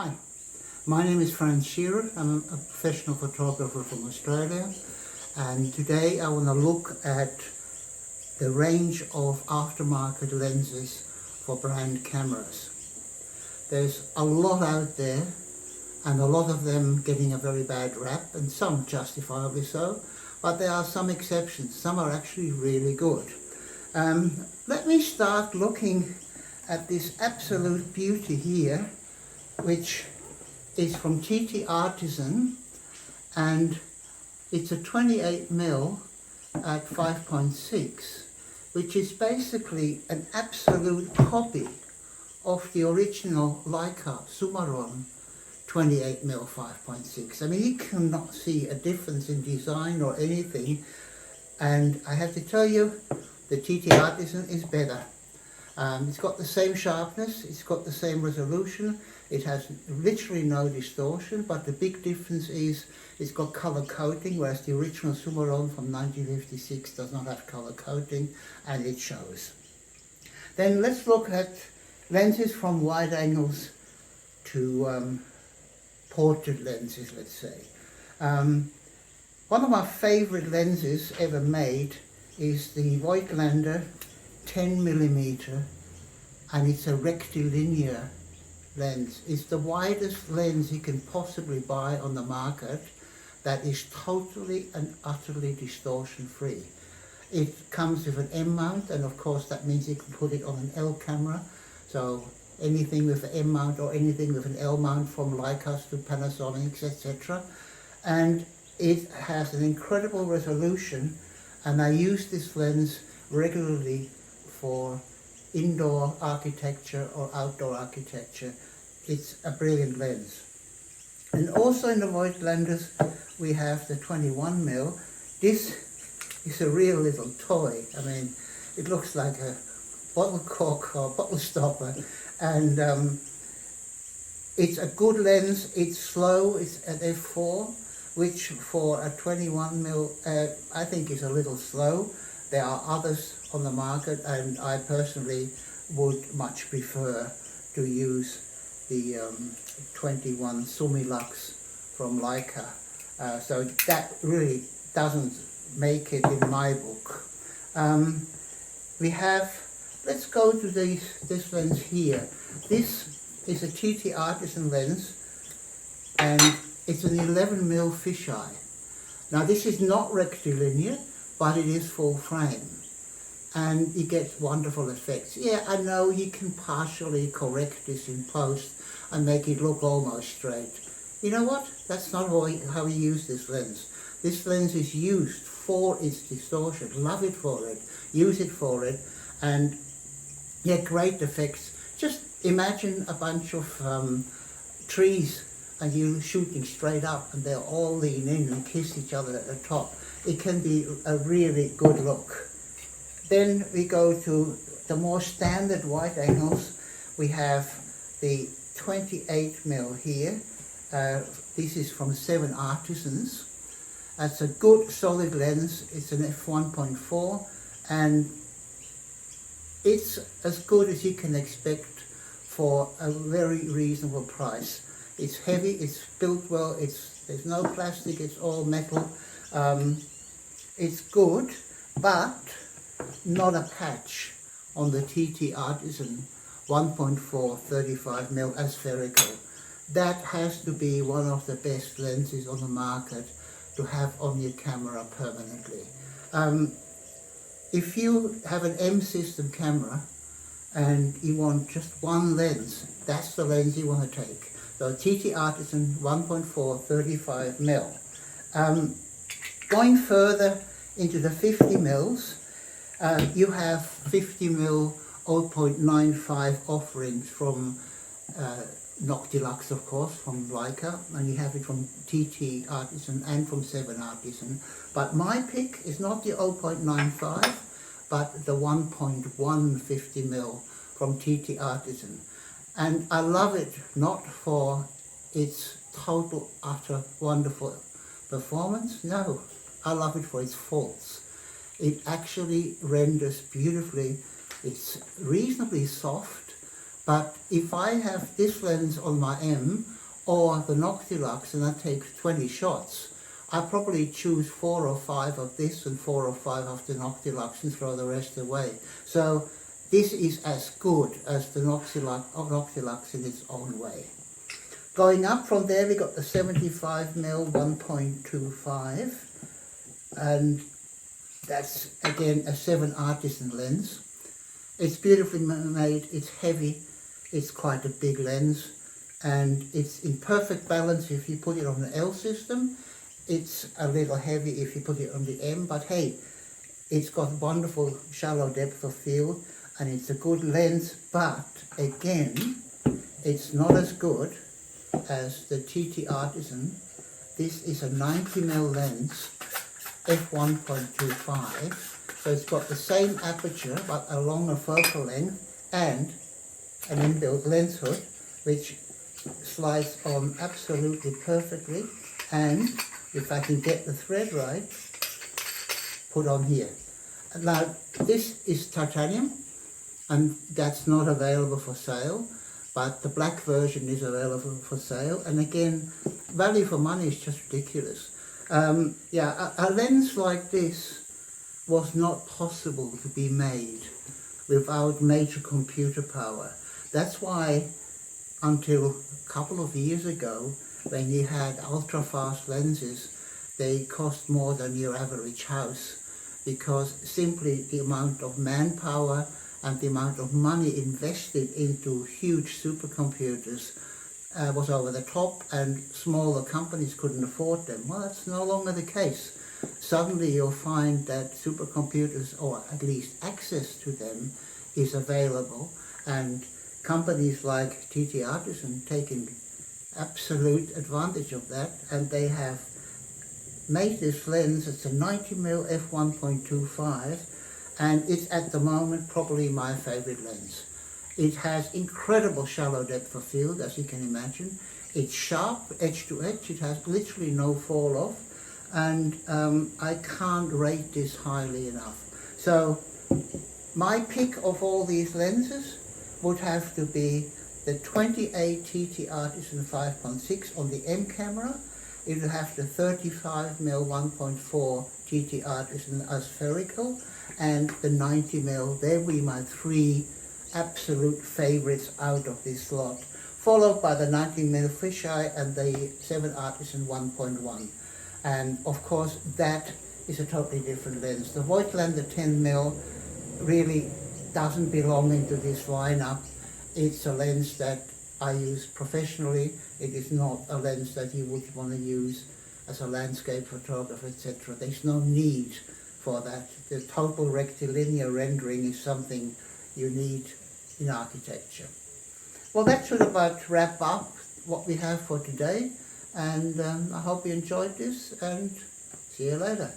Hi, my name is Franz Shearer. I'm a professional photographer from Australia, and today I want to look at the range of aftermarket lenses for brand cameras. There's a lot out there, and a lot of them getting a very bad rap, and some justifiably so, but there are some exceptions. Some are actually really good. Let me start looking at this absolute beauty here, which is from TT Artisan, and it's a 28mm at 5.6, which is basically an absolute copy of the original Leica Sumaron 28mm 5.6. I mean, you cannot see a difference in design or anything, and I have to tell you, the TT Artisan is better. It's got the same sharpness, it's got the same resolution, it has literally no distortion, but the big difference is it's got color coding, whereas the original Sumaron from 1956 does not have color coding, and it shows. Then let's look at lenses from wide angles to portrait lenses, let's say. One of my favorite lenses ever made is the Voigtlander 10mm, and it's a rectilinear lens. It's the widest lens you can possibly buy on the market that is totally and utterly distortion free. It comes with an M mount, and of course that means you can put it on an L camera, so anything with an M mount or anything with an L mount, from Leicas to Panasonics, etc. And it has an incredible resolution, and I use this lens regularly for indoor architecture or outdoor architecture. It's a brilliant lens. And also in the Voigtlanders we have the 21mm. This is a real little toy. I mean, it looks like a bottle cork or bottle stopper, and it's a good lens. It's slow, it's at f4, which for a 21mm I think is a little slow. There are others on the market, and I personally would much prefer to use the 21 Sumilux from Leica. So that really doesn't make it in my book. Let's go to this lens here. This is a TT Artisan lens, and it's an 11mm fisheye. Now this is not rectilinear, but it is full frame, and you get wonderful effects. Yeah, I know you can partially correct this in post and make it look almost straight. You know what? That's not how we use this lens. This lens is used for its distortion. Love it for it, use it for it, and yeah, great effects. Just imagine a bunch of trees and you shooting straight up, and they'll all lean in and kiss each other at the top. It can be a really good look. Then we go to the more standard wide angles. We have the 28mm here. This is from 7 Artisans. It's a good solid lens. It's an f1.4, and it's as good as you can expect for a very reasonable price. It's heavy, it's built well, there's no plastic, it's all metal. It's good, but not a patch on the TT Artisan 1.4 35mm aspherical. That has to be one of the best lenses on the market to have on your camera permanently. If you have an M system camera and you want just one lens, that's the lens you want to take. So TT Artisan 1.4 35mm. Going further into the 50mm, you have 50mm 0.95 offerings from Noctilux, of course, from Leica, and you have it from TT Artisan and from 7 Artisan. But my pick is not the 0.95, but the 1.1 50mm from TT Artisan. And I love it not for its total, utter, wonderful performance. No, I love it for its faults. It actually renders beautifully. It's reasonably soft, But if I have this lens on my M or the Noctilux and I take 20 shots, I probably choose 4 or 5 of this and 4 or 5 of the Noctilux and throw the rest away. So this is as good as the Noctilux in its own way. Going up from there, we got the 75mm 1.25, and that's again a 7 artisan lens. It's beautifully made, it's heavy, it's quite a big lens, and it's in perfect balance if you put it on the L system. It's a little heavy if you put it on the M, but hey, it's got wonderful shallow depth of field, and it's a good lens, but again, it's not as good as the TT Artisan. This is a 90mm lens, f1.25, so it's got the same aperture but a longer focal length and an inbuilt lens hood which slides on absolutely perfectly, and if I can get the thread right, put on here. Now this is titanium and that's not available for sale, but the black version is available for sale, and again, value for money is just ridiculous. Yeah, a lens like this was not possible to be made without major computer power. That's why until a couple of years ago, when you had ultra-fast lenses, they cost more than your average house, because simply the amount of manpower and the amount of money invested into huge supercomputers was over the top, and smaller companies couldn't afford them. Well, that's no longer the case. Suddenly you'll find that supercomputers, or at least access to them, is available, and companies like TT Artisan taking absolute advantage of that, and they have made this lens. It's a 90mm f1.25, and it's at the moment probably my favorite lens. It has incredible shallow depth of field, as you can imagine. It's sharp, edge to edge, it has literally no fall off, and I can't rate this highly enough. So my pick of all these lenses would have to be the 28 TT Artisan 5.6 on the M camera. It would have the 35mm 1.4 TT Artisan as spherical, and the 90mm. They would be my 3 absolute favorites out of this lot, followed by the 90mm fisheye and the 7 Artisan 1.1. And of course that is a totally different lens. The Voigtlander 10mm really doesn't belong into this lineup. It's a lens that I use professionally. It is not a lens that you would want to use as a landscape photographer, etc. There's no need for that. The total rectilinear rendering is something you need in architecture. Well, that should about wrap up what we have for today, and I hope you enjoyed this, and see you later.